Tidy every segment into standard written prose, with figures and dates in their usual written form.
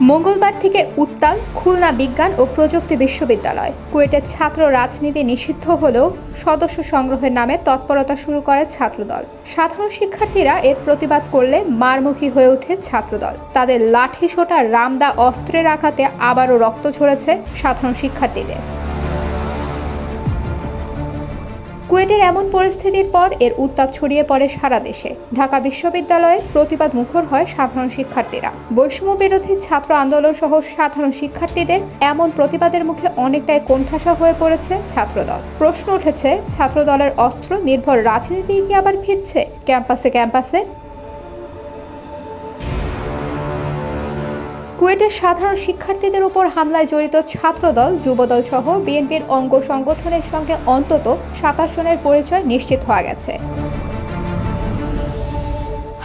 মঙ্গলবার থেকে উত্তাল খুলনা বিজ্ঞান ও প্রযুক্তি বিশ্ববিদ্যালয়। কুয়েটের ছাত্র রাজনীতি নিষিদ্ধ হলেও সদস্য সংগ্রহের নামে তৎপরতা শুরু করে ছাত্রদল। সাধারণ শিক্ষার্থীরা এর প্রতিবাদ করলে মারমুখী হয়ে ওঠে ছাত্রদল। তাদের লাঠি সোটা রামদা অস্ত্রের আঘাতে আবারও রক্ত ঝরেছে সাধারণ শিক্ষার্থীদের। কুয়েটের এমন পরিস্থিতির পর এর উত্তাপ ছড়িয়ে পড়ে সারা দেশে। ঢাকা বিশ্ববিদ্যালয়ে প্রতিবাদ মুখর হয় সাধারণ শিক্ষার্থীরা। বৈষম্য বিরোধী ছাত্র আন্দোলন সহ সাধারণ শিক্ষার্থীদের এমন প্রতিবাদের মুখে অনেকটাই কোণঠাসা হয়ে পড়েছে ছাত্রদল। প্রশ্ন উঠেছে, ছাত্রদলের অস্ত্র নির্ভর রাজনীতি কি আবার ফিরছে ক্যাম্পাসে ক্যাম্পাসে? কুয়েটের সাধারণ শিক্ষার্থীদের উপর হামলায় জড়িত ছাত্রদল, যুবদল সহ বিএনপির অঙ্গ সংগঠনের সঙ্গে অন্তত ২৭ জনের পরিচয় নিশ্চিত হওয়া গেছে।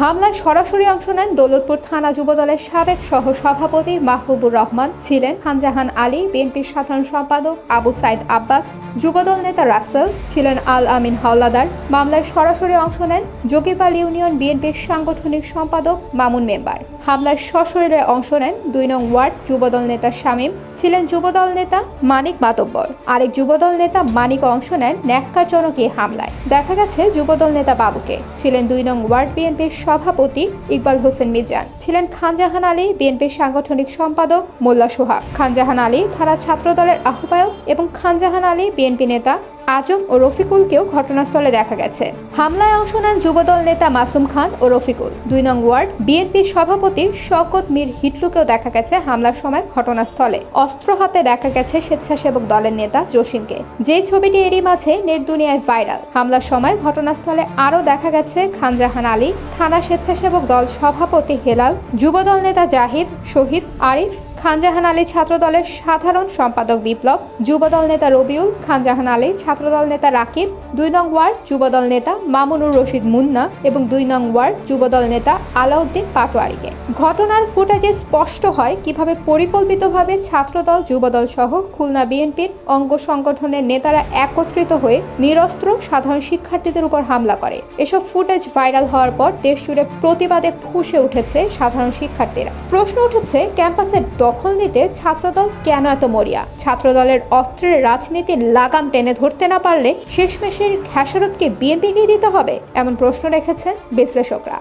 হামলায় সরাসরি অংশ নেন দৌলতপুর থানা যুবদলের সাবেক সহ-সভাপতি মাহবুবুর রহমান, ছিলেন খানজাহান আলী, বিএনপির সাধারণ সম্পাদক আবু সাইদ আব্বাস, যুবদল নেতা রাসেল, ছিলেন আল আমিন হাওলাদার। মামলায় সরাসরি অংশ নেন যোগীপাল ইউনিয়ন বিএনপির সাংগঠনিক সম্পাদক মামুন মেম্বার। হামলায় সশরীরে অংশ নেন ২ নং ওয়ার্ড যুবদল নেতা শামীম, ছিলেন যুবদল নেতা মানিক মাতব্বর। আরেক যুবদল নেতা মানিক অংশ নেন ন্যাক্কারজনক এই হামলায়। দেখা গেছে যুবদল নেতা বাবুকে, ছিলেন ২ নং ওয়ার্ড বিএনপির সভাপতি ইকবাল হোসেন মিজান, ছিলেন খানজাহান আলী, বিএনপির সাংগঠনিক সম্পাদক মোল্লা সোহাগ, খানজাহান আলী থানা ছাত্রদলের আহ্বায়ক এবং খানজাহান আলী বিএনপি নেতা আজম ও রফিকুলকেও ঘটনাস্থলে দেখা গেছে। হামলায় অংশ নেন যুবদল নেতা মাসুম খান ও রফিকুল। ২ নং ওয়ার্ড বিএনপির সভাপতি শওকত মীর হিটলুকেও দেখা গেছে হামলার সময় ঘটনাস্থলে। অস্ত্র হাতে দেখা গেছে স্বেচ্ছাসেবক দলের নেতা জসিমকে, যে ছবিটি এরই মাঝে নেট দুনিয়ায় ভাইরাল। হামলার সময় ঘটনাস্থলে আরও দেখা গেছে খানজাহান আলী, থানা স্বেচ্ছাসেবক দল সভাপতি হেলাল, যুবদল নেতা জাহিদ, শহীদ, আরিফ, খানজাহান আলী ছাত্রদলের সাধারণ সম্পাদক বিপ্লব, যুবদল নেতা রবিউল, খানজাহান আলী ছাত্রদল নেতা রাকিব, ২ নং ওয়ার্ড যুবদল নেতা মামুনুর রশিদ মুন্না এবং ২ নং ওয়ার্ড যুবদল নেতা আলাউদ্দিন পাটোয়ারিকে। ঘটনার ফুটেজে স্পষ্ট হয় কিভাবে পরিকল্পিতভাবে ছাত্রদল, যুবদল সহ খুলনা বিএনপির অঙ্গ সংগঠনের নেতারা একত্রিত হয়ে নিরস্ত্র সাধারণ শিক্ষার্থীদের উপর হামলা করে। এসব ফুটেজ ভাইরাল হওয়ার পর দেশজুড়ে প্রতিবাদে ফুঁসে উঠেছে সাধারণ শিক্ষার্থীরা। প্রশ্ন উঠেছে, ক্যাম্পাসের দখল নিতে ছাত্রদল কেন এত মরিয়া? ছাত্রদলের অস্ত্রের রাজনীতির লাগাম টেনে ধরতে না পারলে শেষমেশের খেসারতকে বিএনপিকেই দিতে হবে, এমন প্রশ্ন রেখেছেন বিশ্লেষকরা।